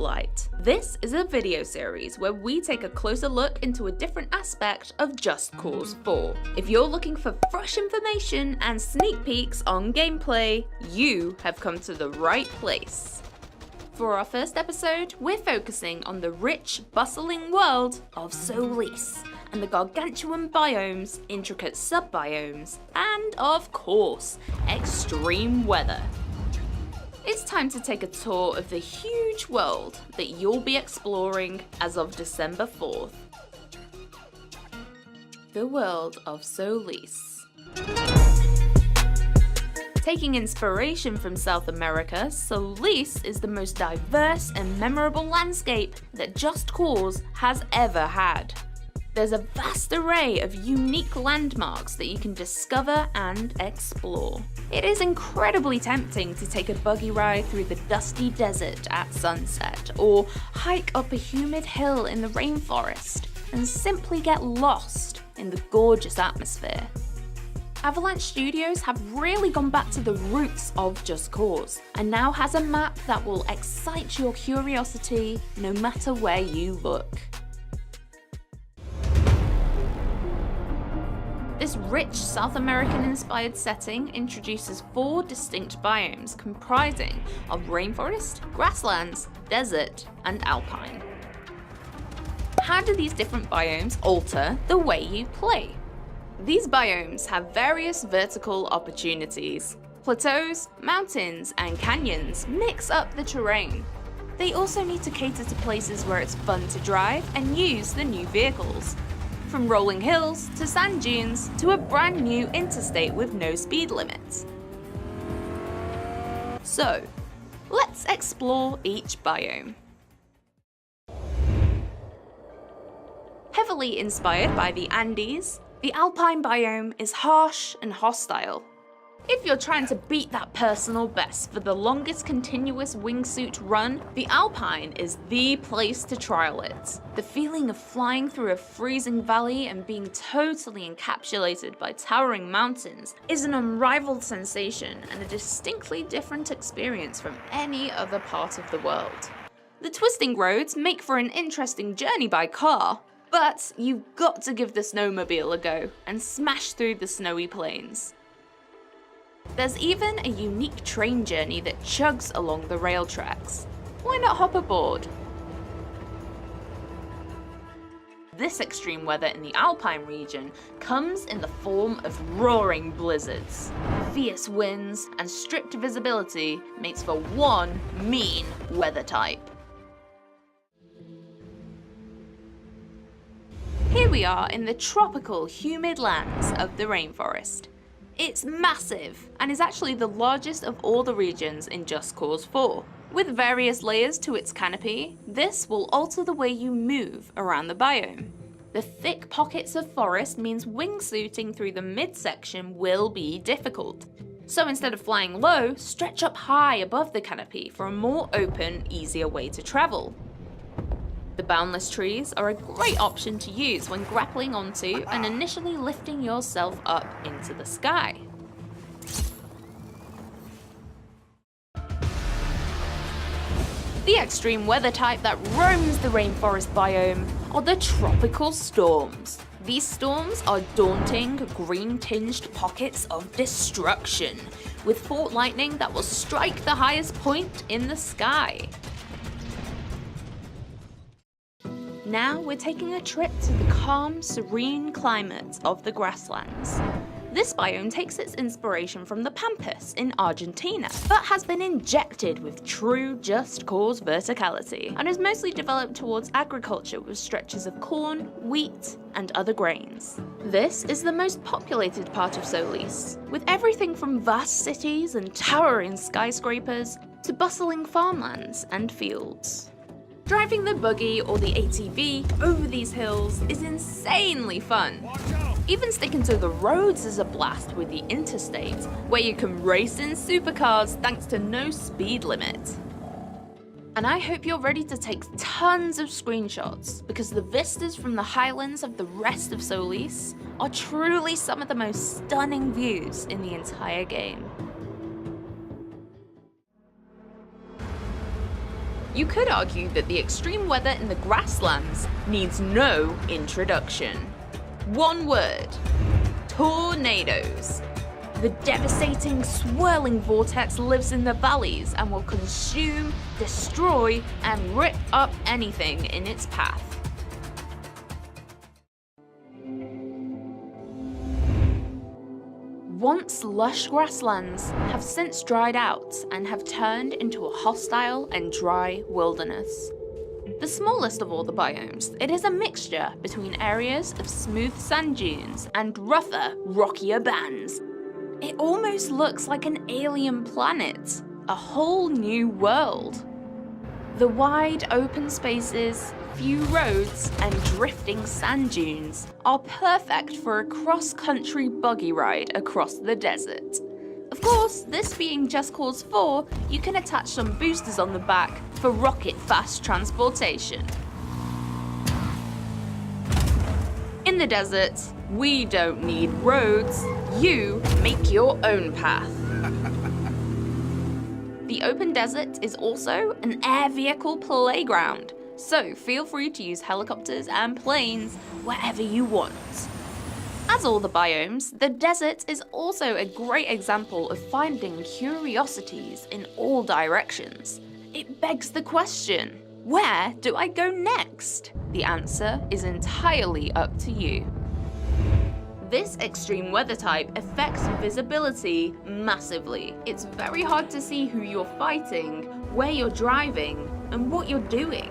Spotlight. This is a video series where we take a closer look into a different aspect of Just Cause 4. If you're looking for fresh information and sneak peeks on gameplay, you have come to the right place. For our first episode, we're focusing on the rich, bustling world of Solis, and the gargantuan biomes, intricate sub-biomes, and of course, extreme weather. It's time to take a tour of the huge world that you'll be exploring as of December 4th. The world of Solis. Taking inspiration from South America, Solis is the most diverse and memorable landscape that Just Cause has ever had. There's a vast array of unique landmarks that you can discover and explore. It is incredibly tempting to take a buggy ride through the dusty desert at sunset, or hike up a humid hill in the rainforest, and simply get lost in the gorgeous atmosphere. Avalanche Studios have really gone back to the roots of Just Cause, and now has a map that will excite your curiosity no matter where you look. This rich South American-inspired setting introduces 4 distinct biomes comprising of rainforest, grasslands, desert, and alpine. How do these different biomes alter the way you play? These biomes have various vertical opportunities. Plateaus, mountains, and canyons mix up the terrain. They also need to cater to places where it's fun to drive and use the new vehicles. From rolling hills to sand dunes to a brand new interstate with no speed limits. So, let's explore each biome. Heavily inspired by the Andes, the alpine biome is harsh and hostile. If you're trying to beat that personal best for the longest continuous wingsuit run, the Alpine is the place to trial it. The feeling of flying through a freezing valley and being totally encapsulated by towering mountains is an unrivaled sensation and a distinctly different experience from any other part of the world. The twisting roads make for an interesting journey by car, but you've got to give the snowmobile a go and smash through the snowy plains. There's even a unique train journey that chugs along the rail tracks. Why not hop aboard? This extreme weather in the Alpine region comes in the form of roaring blizzards. Fierce winds and strict visibility makes for one mean weather type. Here we are in the tropical, humid lands of the rainforest. It's massive, and is actually the largest of all the regions in Just Cause 4. With various layers to its canopy, this will alter the way you move around the biome. The thick pockets of forest means wingsuiting through the midsection will be difficult. So instead of flying low, stretch up high above the canopy for a more open, easier way to travel. The boundless trees are a great option to use when grappling onto and initially lifting yourself up into the sky. The extreme weather type that roams the rainforest biome are the tropical storms. These storms are daunting, green-tinged pockets of destruction, with forked lightning that will strike the highest point in the sky. Now we're taking a trip to the calm, serene climate of the grasslands. This biome takes its inspiration from the Pampas in Argentina, but has been injected with true Just Cause verticality, and is mostly developed towards agriculture with stretches of corn, wheat, and other grains. This is the most populated part of Solis, with everything from vast cities and towering skyscrapers to bustling farmlands and fields. Driving the buggy or the ATV over these hills is insanely fun. Even sticking to the roads is a blast with the interstate, where you can race in supercars thanks to no speed limit. And I hope you're ready to take tons of screenshots, because the vistas from the highlands of the rest of Solis are truly some of the most stunning views in the entire game. You could argue that the extreme weather in the grasslands needs no introduction. One word: tornadoes. The devastating, swirling vortex lives in the valleys and will consume, destroy, and rip up anything in its path. Once lush grasslands have since dried out and have turned into a hostile and dry wilderness. The smallest of all the biomes, it is a mixture between areas of smooth sand dunes and rougher, rockier bands. It almost looks like an alien planet, a whole new world. The wide open spaces, few roads, and drifting sand dunes are perfect for a cross-country buggy ride across the desert. Of course, this being Just Cause 4, you can attach some boosters on the back for rocket-fast transportation. In the desert, we don't need roads, you make your own path. The open desert is also an air vehicle playground, so feel free to use helicopters and planes wherever you want. As all the biomes, the desert is also a great example of finding curiosities in all directions. It begs the question, where do I go next? The answer is entirely up to you. This extreme weather type affects visibility massively. It's very hard to see who you're fighting, where you're driving, and what you're doing.